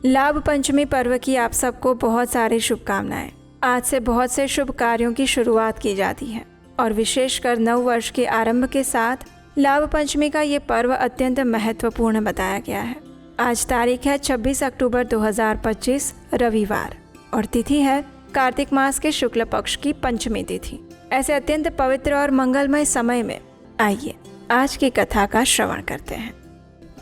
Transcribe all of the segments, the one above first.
लाभ पंचमी पर्व की आप सबको बहुत सारी शुभकामनाएं। आज से बहुत से शुभ कार्यों की शुरुआत की जाती है और विशेषकर नव वर्ष के आरंभ के साथ लाभ पंचमी का ये पर्व अत्यंत महत्वपूर्ण बताया गया है। आज तारीख है 26 अक्टूबर 2025 रविवार और तिथि है कार्तिक मास के शुक्ल पक्ष की पंचमी तिथि। ऐसे अत्यंत पवित्र और मंगलमय समय में आइए आज की कथा का श्रवण करते हैं।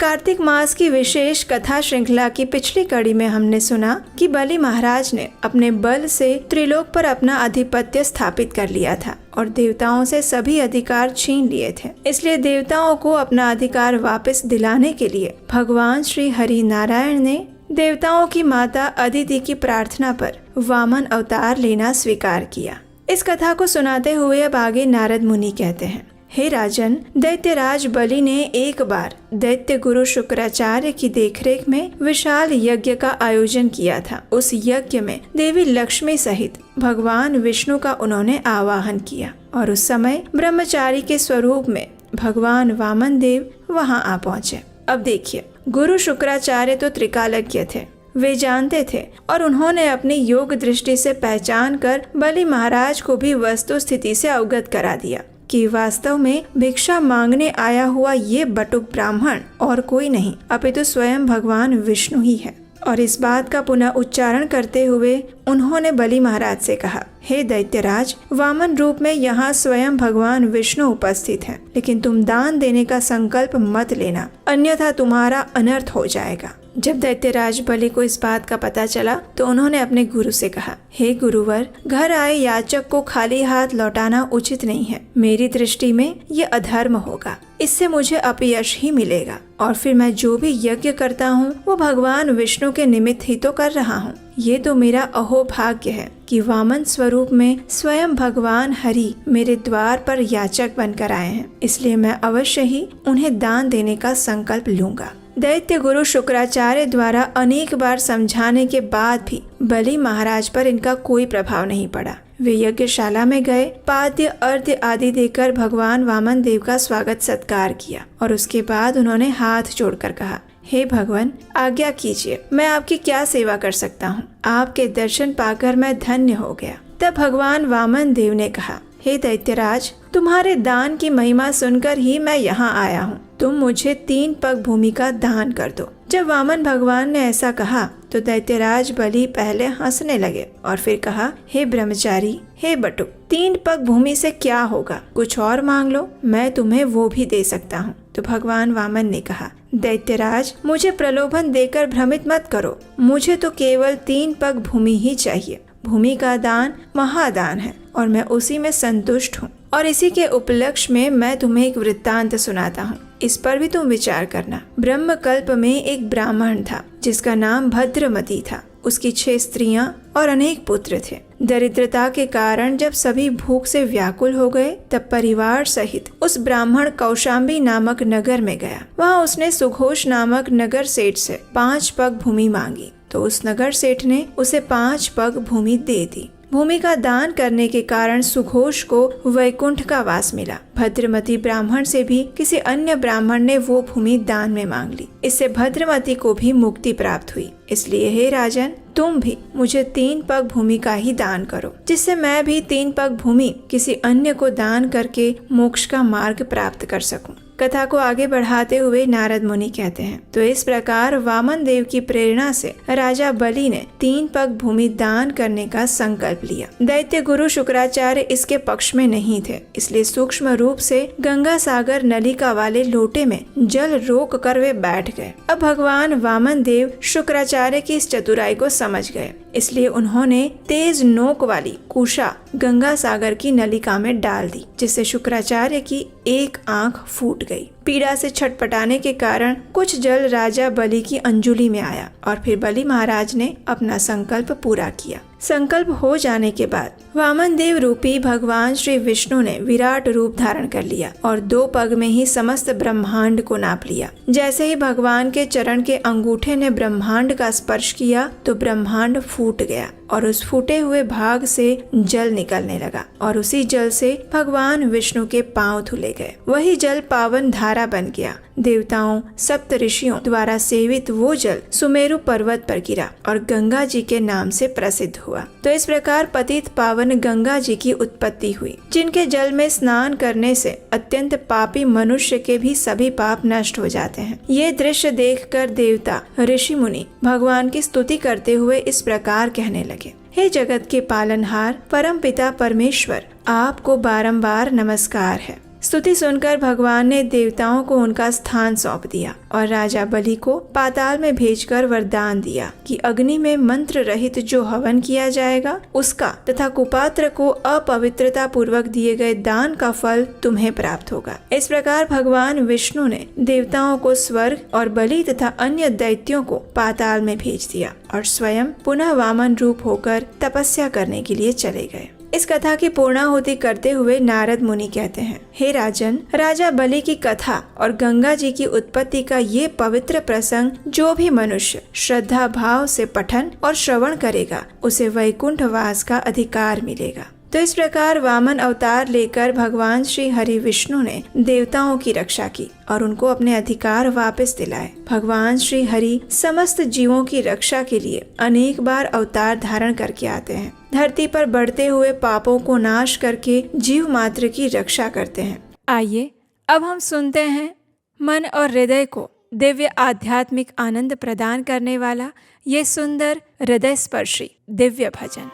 कार्तिक मास की विशेष कथा श्रृंखला की पिछली कड़ी में हमने सुना कि बलि महाराज ने अपने बल से त्रिलोक पर अपना आधिपत्य स्थापित कर लिया था और देवताओं से सभी अधिकार छीन लिए थे। इसलिए देवताओं को अपना अधिकार वापस दिलाने के लिए भगवान श्री हरि नारायण ने देवताओं की माता अदिति की प्रार्थना पर वामन अवतार लेना स्वीकार किया। इस कथा को सुनाते हुए अब आगे नारद मुनि कहते हैं, हे राजन, दैत्यराज बलि ने एक बार दैत्य गुरु शुक्राचार्य की देखरेख में विशाल यज्ञ का आयोजन किया था। उस यज्ञ में देवी लक्ष्मी सहित भगवान विष्णु का उन्होंने आवाहन किया और उस समय ब्रह्मचारी के स्वरूप में भगवान वामन देव वहां आ पहुंचे। अब देखिए, गुरु शुक्राचार्य तो त्रिकालज्ञ थे, वे जानते थे और उन्होंने अपनी योग दृष्टि से पहचान कर बलि महाराज को भी वस्तु स्थिति से अवगत करा दिया कि वास्तव में भिक्षा मांगने आया हुआ ये बटुक ब्राह्मण और कोई नहीं अपितु स्वयं भगवान विष्णु ही है। और इस बात का पुनः उच्चारण करते हुए उन्होंने बलि महाराज से कहा, हे दैत्यराज, वामन रूप में यहाँ स्वयं भगवान विष्णु उपस्थित हैं, लेकिन तुम दान देने का संकल्प मत लेना, अन्यथा तुम्हारा अनर्थ हो जाएगा। जब दैत्यराज बलि को इस बात का पता चला तो उन्होंने अपने गुरु से कहा, हे गुरुवर, घर आए याचक को खाली हाथ लौटाना उचित नहीं है। मेरी दृष्टि में ये अधर्म होगा, इससे मुझे अपयश ही मिलेगा और फिर मैं जो भी यज्ञ करता हूँ वो भगवान विष्णु के निमित्त ही तो कर रहा हूँ। ये तो मेरा अहोभाग्य है कि वामन स्वरूप में स्वयं भगवान हरि मेरे द्वार पर याचक बनकर आए हैं, इसलिए मैं अवश्य ही उन्हें दान देने का संकल्प लूंगा। दैत्य गुरु शुक्राचार्य द्वारा अनेक बार समझाने के बाद भी बलि महाराज पर इनका कोई प्रभाव नहीं पड़ा। वे यज्ञशाला में गए, पाद्य अर्घ्य आदि देकर भगवान वामन देव का स्वागत सत्कार किया और उसके बाद उन्होंने हाथ जोड़कर कहा, हे भगवान, आज्ञा कीजिए, मैं आपकी क्या सेवा कर सकता हूँ। आपके दर्शन पाकर मैं धन्य हो गया। तब भगवान वामन देव ने कहा, हे दैत्यराज, तुम्हारे दान की महिमा सुनकर ही मैं यहाँ आया हूँ। तुम मुझे 3 पग भूमि का दान कर दो। जब वामन भगवान ने ऐसा कहा तो दैत्यराज बलि पहले हंसने लगे और फिर कहा, हे ब्रह्मचारी, हे बटुक, 3 पग भूमि से क्या होगा, कुछ और मांग लो, मैं तुम्हें वो भी दे सकता हूँ। तो भगवान वामन ने कहा, दैत्यराज, मुझे प्रलोभन देकर भ्रमित मत करो, मुझे तो केवल 3 पग भूमि ही चाहिए। भूमि का दान महादान है और मैं उसी में संतुष्ट हूँ। और इसी के उपलक्ष्य में मैं तुम्हें एक वृत्तांत सुनाता हूँ, इस पर भी तुम विचार करना। ब्रह्मकल्प में एक ब्राह्मण था जिसका नाम भद्रमती था। उसकी 6 स्त्रियां और अनेक पुत्र थे। दरिद्रता के कारण जब सभी भूख से व्याकुल हो गए तब परिवार सहित उस ब्राह्मण कौशाम्बी नामक नगर में गया। वहाँ उसने सुघोष नामक नगर सेठ से 5 पग भूमि मांगी तो उस नगर सेठ ने उसे 5 पग भूमि दे दी। भूमि का दान करने के कारण सुघोष को वैकुंठ का वास मिला। भद्रमती ब्राह्मण से भी किसी अन्य ब्राह्मण ने वो भूमि दान में मांग ली। इससे भद्रमती को भी मुक्ति प्राप्त हुई। इसलिए हे राजन, तुम भी मुझे 3 पग भूमि का ही दान करो, जिससे मैं भी 3 पग भूमि किसी अन्य को दान करके मोक्ष का मार्ग प्राप्त कर सकूं। कथा को आगे बढ़ाते हुए नारद मुनि कहते हैं, तो इस प्रकार वामन देव की प्रेरणा से राजा बलि ने 3 पग भूमि दान करने का संकल्प लिया। दैत्य गुरु शुक्राचार्य इसके पक्ष में नहीं थे, इसलिए सूक्ष्म रूप से गंगा सागर नलिका वाले लोटे में जल रोक कर वे बैठ गए। अब भगवान वामन देव शुक्राचार्य की इस चतुराई को समझ गए, इसलिए उन्होंने तेज नोक वाली कुशा गंगा सागर की नलिका में डाल दी, जिससे शुक्राचार्य की एक आंख फूट गई। पीड़ा से छटपटाने के कारण कुछ जल राजा बलि की अंजुली में आया और फिर बलि महाराज ने अपना संकल्प पूरा किया। संकल्प हो जाने के बाद वामन देव रूपी भगवान श्री विष्णु ने विराट रूप धारण कर लिया और 2 पग में ही समस्त ब्रह्मांड को नाप लिया। जैसे ही भगवान के चरण के अंगूठे ने ब्रह्मांड का स्पर्श किया तो ब्रह्मांड फूट गया और उस फूटे हुए भाग से जल निकलने लगा और उसी जल से भगवान विष्णु के पांव धुले गए। वही जल पावन धारा धारा बन गया। देवताओं सप्त ऋषियों द्वारा सेवित वो जल सुमेरु पर्वत पर गिरा और गंगा जी के नाम से प्रसिद्ध हुआ। तो इस प्रकार पतित पावन गंगा जी की उत्पत्ति हुई, जिनके जल में स्नान करने से अत्यंत पापी मनुष्य के भी सभी पाप नष्ट हो जाते हैं। ये दृश्य देखकर देवता ऋषि मुनि भगवान की स्तुति करते हुए इस प्रकार कहने लगे, हे जगत के पालनहार परम पिता परमेश्वर, आपको बारंबार नमस्कार है। स्तुति सुनकर भगवान ने देवताओं को उनका स्थान सौंप दिया और राजा बलि को पाताल में भेजकर वरदान दिया कि अग्नि में मंत्र रहित जो हवन किया जाएगा उसका तथा कुपात्र को अपवित्रता पूर्वक दिए गए दान का फल तुम्हें प्राप्त होगा। इस प्रकार भगवान विष्णु ने देवताओं को स्वर्ग और बलि तथा अन्य दैत्यों को पाताल में भेज दिया और स्वयं पुनः वामन रूप होकर तपस्या करने के लिए चले गए। इस कथा की पूर्णाहुति करते हुए नारद मुनि कहते हैं, हे राजन, राजा बलि की कथा और गंगा जी की उत्पत्ति का ये पवित्र प्रसंग जो भी मनुष्य श्रद्धा भाव से पठन और श्रवण करेगा उसे वैकुंठ वास का अधिकार मिलेगा। तो इस प्रकार वामन अवतार लेकर भगवान श्री हरि विष्णु ने देवताओं की रक्षा की और उनको अपने अधिकार वापस दिलाए। भगवान श्री हरि समस्त जीवों की रक्षा के लिए अनेक बार अवतार धारण करके आते हैं। धरती पर बढ़ते हुए पापों को नाश करके जीव मात्र की रक्षा करते हैं। आइए अब हम सुनते हैं मन और हृदय को दिव्य आध्यात्मिक आनंद प्रदान करने वाला ये सुंदर हृदय स्पर्शी दिव्य भजन।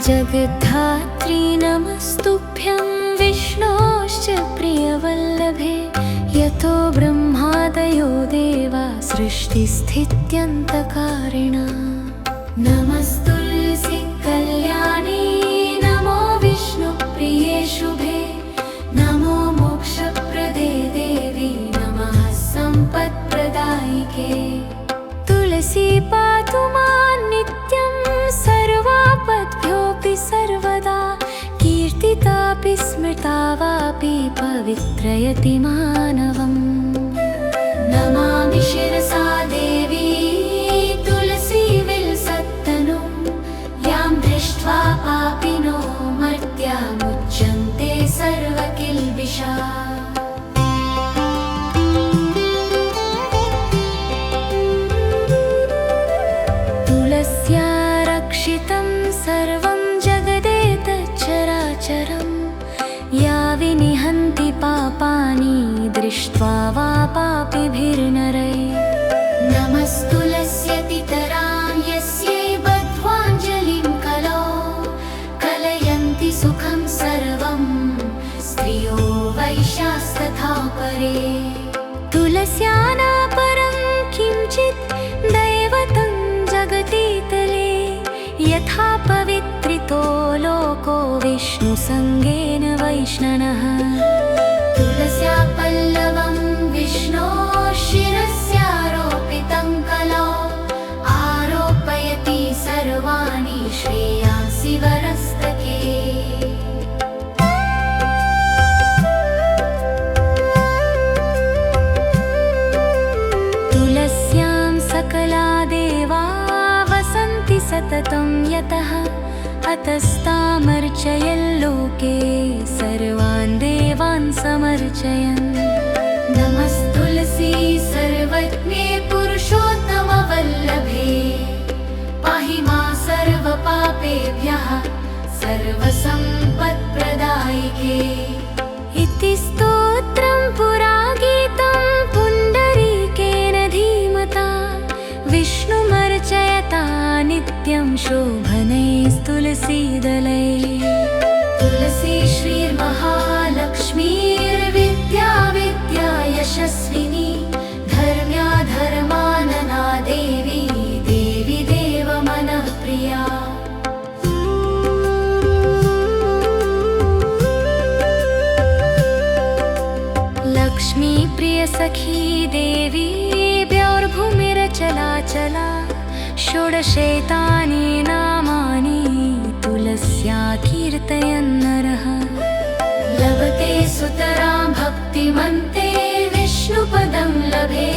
जगद्धात्री नमस्तुभ्यं विष्णोश्च प्रियवल्लभे यतो ब्रह्मादयो देवा सृष्टिस्थित्यन्तकारिणा नमस्तुल्सी कल्याणी नमो विष्णुप्रिये शुभे नमो मोक्षप्रदे देवी नमः सम्पत्प्रदायिके तुलसी पातु मां नित्यं सर्वापद्भ्योऽपि सर्वदा कीर्तितापि स्मृता वापि पवित्रयति मानवम् नमामि शिरसा देवी तुलसी विलसत्तनुं यां दृष्ट्वा पापिनो मर्त्यामुच्यन्ते सर्वकिल्बिषा तुलस्या रक्षितं सर्वं जगदेतच्चराचरं या विनिहन्ति पापानि दृष्ट्वा वा पापिभिर्नरै नमस्तुलस्यतितरां यस्यै बद्ध्वाञ्जलिं कलौ कलयन्ति सुखं सर्वं स्त्रियो वैश्यास्तथा परे तुलस्या न परं किञ्चित् दैवतं जगतीतले यथा पवित्रितो लोको विष्णुसङ्गेन वैष्णनः तुलस्या पल्लवं विष्णोः शिरस्यारोपितं कलौ आरोपयति सर्वाणि श्रेयांसि वरस्तके तुलस्यां सकला देवा वसन्ति सततं यतः अतस्तामर्चयल्लोके सर्वान् देवान् समर्चयन् नमस्तुलसी सर्वज्ञे पुरुषोत्तमवल्लभे पाहि मां सर्वपापेभ्यः सर्वसम्पत्प्रदायिके इति स्तोत्रं पुरा गीतं पुण्डरीकेन धीमता विष्णुमर्चयता नित्यं शोभनैस्तुलसीदलैः तुलसी श्रीर्महालक्ष्मीर्विद्या विद्या यशस्विनी धर्म्या धर्मानना देवी देवी देवमनःप्रिया लक्ष्मी प्रिय सखी देवी द्यौर्भूमिरचलाचला षोडशैतानि नामानि तुलस्या कीर्तयन् नरः लभते सुतरां भक्तिमन्ते विष्णुपदं लभे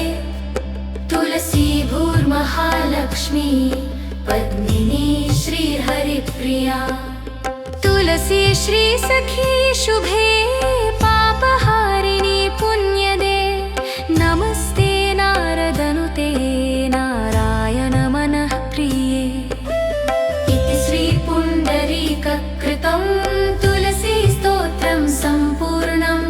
तुलसी भूर्महालक्ष्मी पद्मिनी श्रीहरिप्रिया तुलसी श्री सखी शुभे पापहारिणी पुण्यदे नमस्ते नारदनुते नारायण मनः प्रिये इति श्री पुण्डरीककृतं तुलसी स्तोत्रं सम्पूर्णम्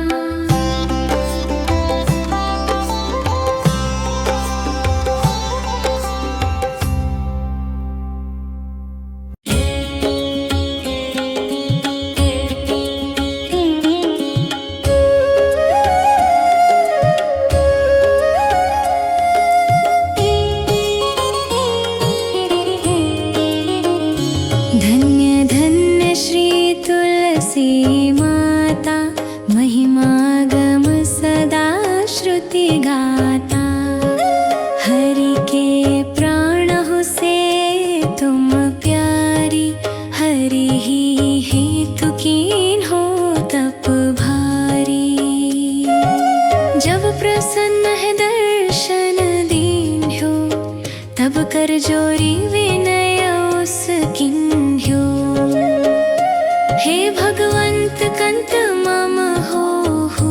माता महिमागम सदा श्रुति गाता हरि के प्राण हो से तुम प्यारी हरि ही हेतु कीन हो तप भारी जब प्रसन्न है दर्शन दीन हो तब कर जोरी विनय उस किन्ह्यो हे भगवंत कंत मम हो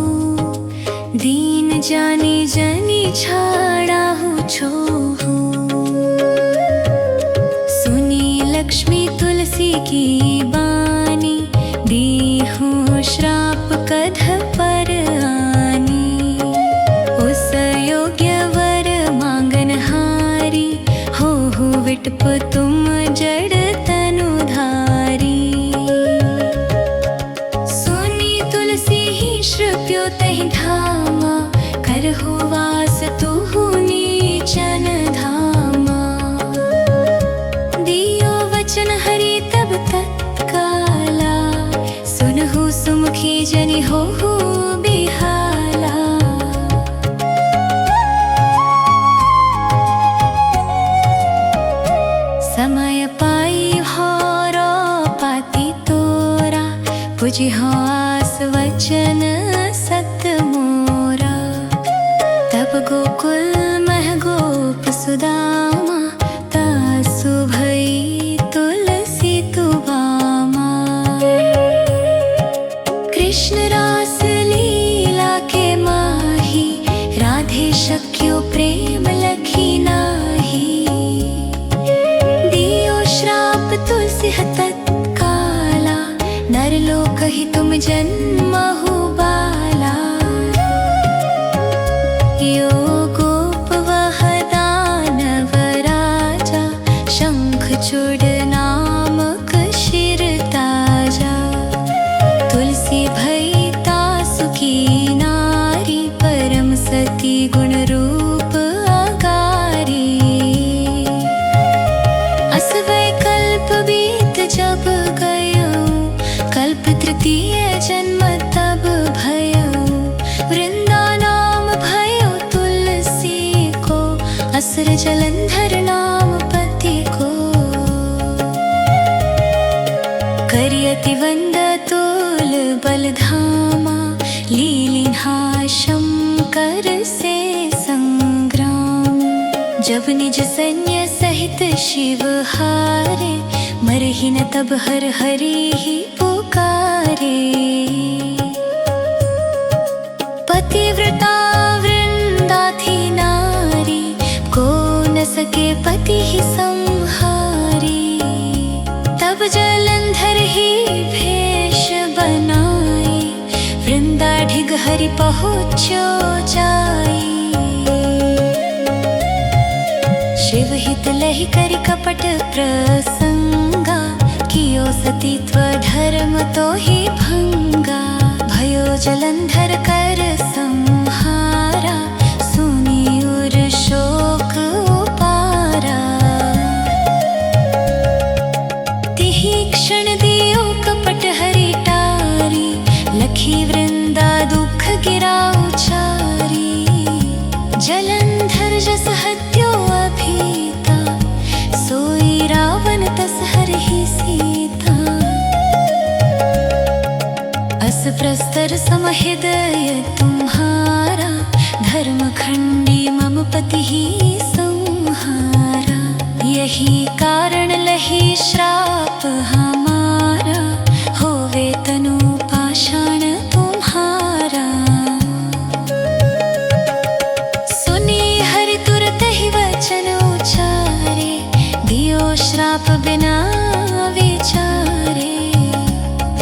दीन जानी जनी छाड़ा हूँ छो सुनी लक्ष्मी तुलसी की बानी दी हूँ श्राप कध पर आनी उस योग्य वर मांगन हारी हो विटप तुम जड़ तनुधारी श्रुप्यो तहि धामा करहु वास तुहु नीचन धामा दियो वचन हरि तब तत्काला सुनहु सुमुखी जनि होहु बिहाला समय पाई होरो पाती तोरा पुजी हो आस वचन सत मोरा तब गोकुल मह गोप सुदामा तासु भई तुलसी तुबामा कृष्ण रास लीला के माही राधे शक्यो प्रेम लखी नाही दियो श्राप तुलसी तत्काला नरलोक ही तुम जन्महु बाला यो गोप वह दानव राजा शंख चूड़ नामक शिर ताजा तुलसी भई तासु की नारी परम सती गुण रूप आगारी असवै कल्प बीत जब गयो कल्प तृतीय जन्म तब भयो वृंदा नाम भयो तुलसी को असुर जलंधर नाम पति को करियति वंद तुल बलधामा लीलिन्हा शंकर से संग्राम जब निज सैन्य सहित शिव हारे मरहि न तब हर हरि ही पुकारे पतिव्रता वृंदा थी नारी को न सके पति ही संहारी तब जलंधर ही भेष बनाए वृंदा ढिग हरि पहुँचो जाई शिव हित लहि करि कपट प्रसंगा कियो सतीत्व धर्म तो ही भंगा भयो जलंधर कर संहारा सुनी उर शोक उपारा तिहि क्षण दियो कपट हरि टारी लखी वृंदा दुख गिरा उचारी जलंधर जस हत्यो अभीता सरसम हृदय तुम्हारा, धर्मखंडी मम पति ही संहारा। यही कारण लही श्राप हमारा, होवे तनु पाषाण तुम्हारा। सुनी हरि तुरत ही वचन उचारे, दियो श्राप बिना विचारे।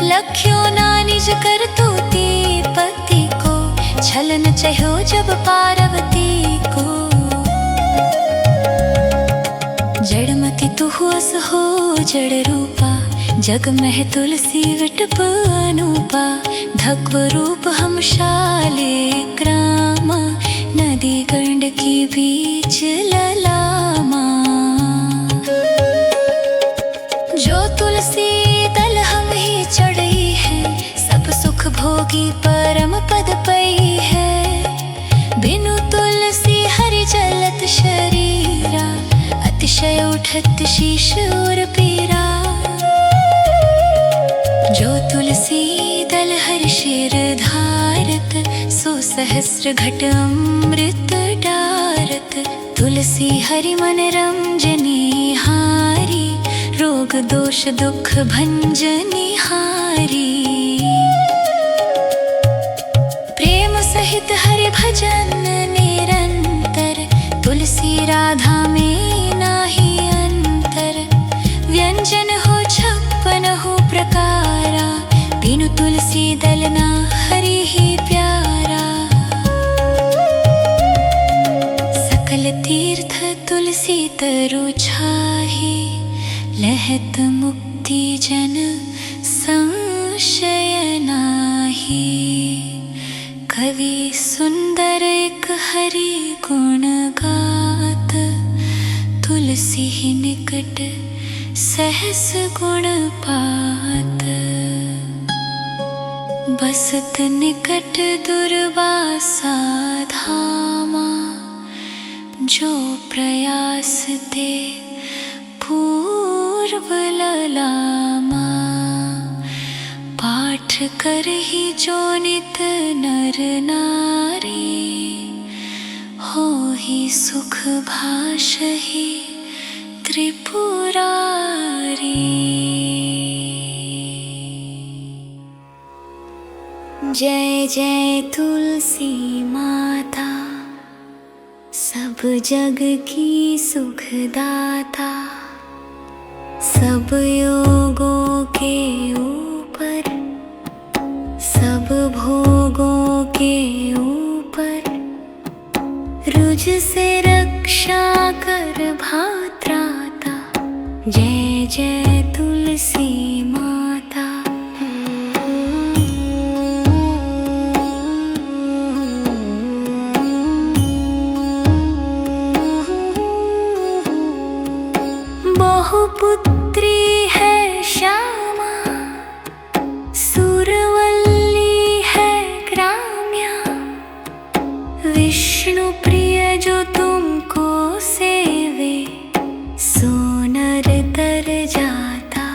लख्यो ना निज कर तूती पति को, छलन चहो जब पार्वती को। जड़मति तू हुअस हो जड़ रूपा, जग मह तुलसी विटप अनूपा। धक्व रूप हम शाले ग्रामा, नदी गंडकी बीच ललामा। जो तुलसी दल हम ही चढ़ी है, सब सुख भोगी परम पद पई है। बिनु तुलसी हरि जलत शरीरा, अतिशय उठत शीश और पीरा। जो तुलसी दल हरि शिर धारत, सो सहस्र घट अमृत डारत। तुलसी हरि मन रंजनी हारी, रोग दोष दुख भंजनी हारी। प्रेम सहित हरि भजन निरंतर, तुलसी राधा में नाही अंतर। व्यंजन हो 56 प्रकारा, बिनु तुलसी दल ना हरि ही प्यारा। सकल तीर्थ तुलसी तरु छाही, लहत मुक्ति जन संशय नाही। कवि सुंदर एक हरि गुण गात, तुलसी ही निकट सहस गुण पात। बसत निकट दुर्वासा धामा, जो प्रयास ते पूर्व ललामा। पाठ कर ही जो नित नर नारी, हो ही सुख भाष ही त्रिपुरारी। जय जय तुलसी माता, सब जग की सुखदाता। सब योगों के ऊपर, सब भोगों के ऊपर, रुज से रक्षा कर भात्राता। जय जय तुलसी माता। बहुपुत्री है श्यामा, सुरवल्ली है ग्राम्या। विष्णु प्रिय जो तुमको सेवे, सो नर तर जाता।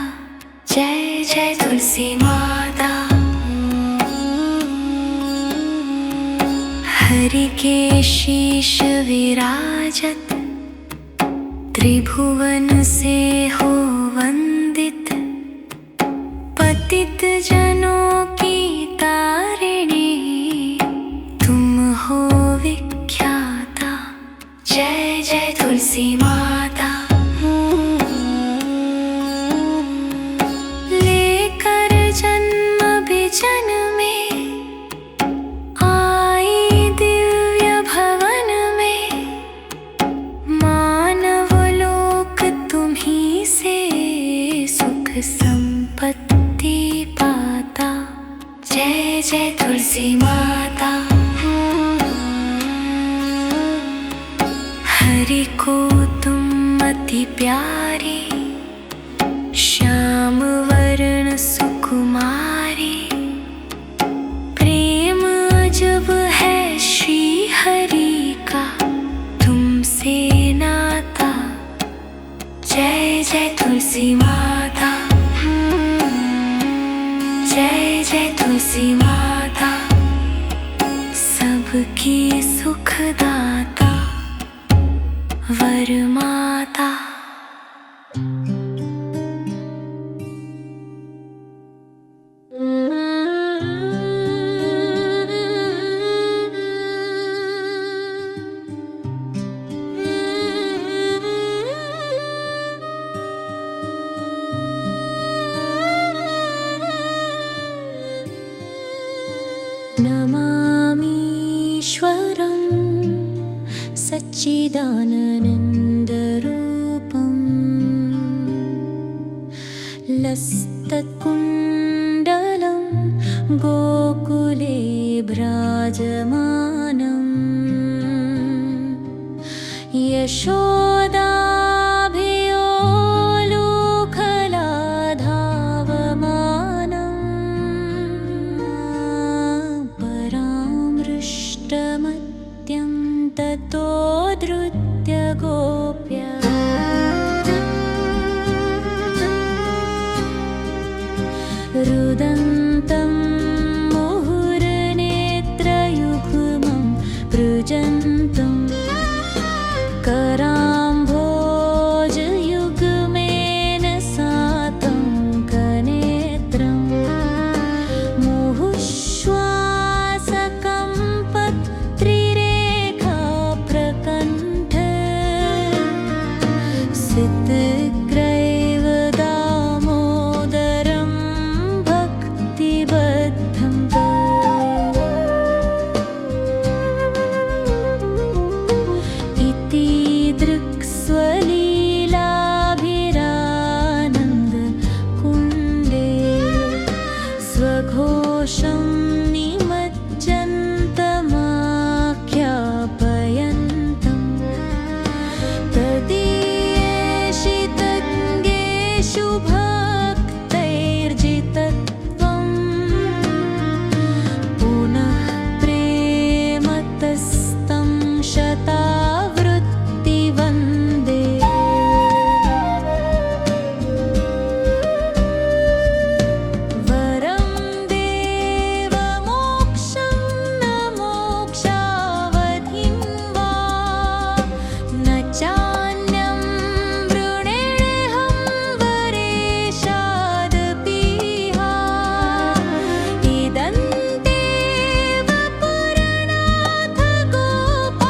जय जय तुलसी माता। हरि के शीश विराजत, त्रिभुवन से हो वंदित। पतित जनों की तारिणी, तुम हो विख्याता। जय जय तुलसी माता। लेकर जन्म बिजन में, आई दिव्य भवन में। मानव लोक तुम्ही से, सुख संपत्ति पाता। जय जय तुलसी माता। हरि को तुम अति प्यारी, श्याम वर्ण सुकुमारी। प्रेम अजब है श्री हरि का, तुमसे नाता। जय जय तुलसी माता। जय जय तुलसी माता। सबकी सुखदाता वरमाता। नमामीश्वरं सच्चिदानन्दरूपं लसत्कुण्डलं गोकुले भ्राजमानं यशोदाभियोलुखलाधावमानं परामृष्टमत्यं ततोद्धृत्य गोप्या। रुदन्तं मुहुरनेत्रयुग्मं पृजन्तं कराम्भोजयुग्मेन सातं कनेत्रं मुहुश्वासकम्पत्रिरेखा प्रकण्ठ सितग्रैव दामोदरं भक्तिबद्धं इति दृक्स्वलीलाभिरानन्दकुण्डे स्वघोषं निमज्जन्तमाख्यापयन्तम् तदीयेषितज्ञेषु भक्तैर्जितत्वं पुनः प्रेमतस्तं शतावृत्ति वन्दे। वरं देवमोक्षं न मोक्षावधिं वा न चान्यं वृणेऽहं वरेशादपीहा। इदन्तेव पुरनाथ गोपालबालं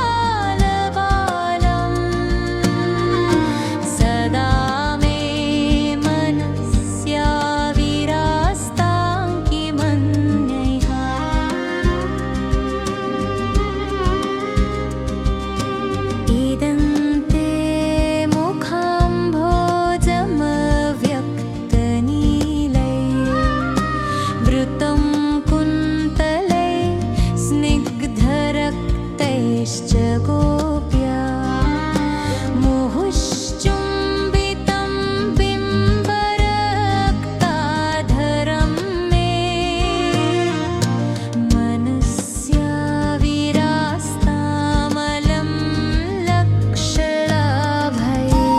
सदा मे मनस्याविरास्तां किमन्यैहा। इदन्ते मुखाम्भोजमव्यक्तनीलै वृतं कुन्तलै स्निग्धरक्तैश्च गोप्या। मुहुश्चुम्बितं बिम्बरक्ताधरं मे मनस्याविरास्तामलं लक्षलाभये।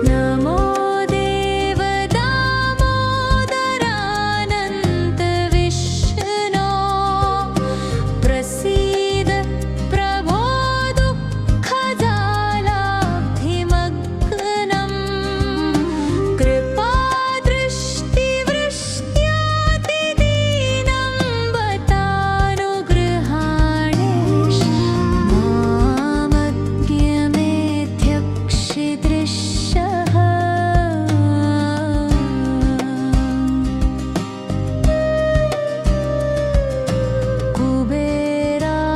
नमो देवदामोदरानन्तविष्णो प्रसीद प्रभो दुःखजालाब्धिमग्नं कृपादृष्टिवृष्ट्यातिदीनं बतानुगृहाणेश मामज्ञमेध्यक्षिदृशः।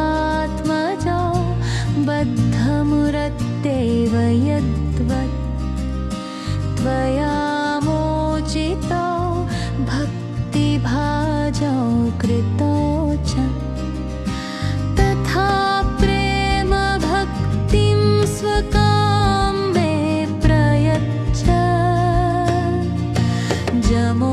कुबेरात्मजो बद्धमुरद्देव यद्वत् त्वया मोचितो भक्तिभाजो कृतो च तथा प्रेमभक्तिं स्वकां मे प्रयच्छ। जमो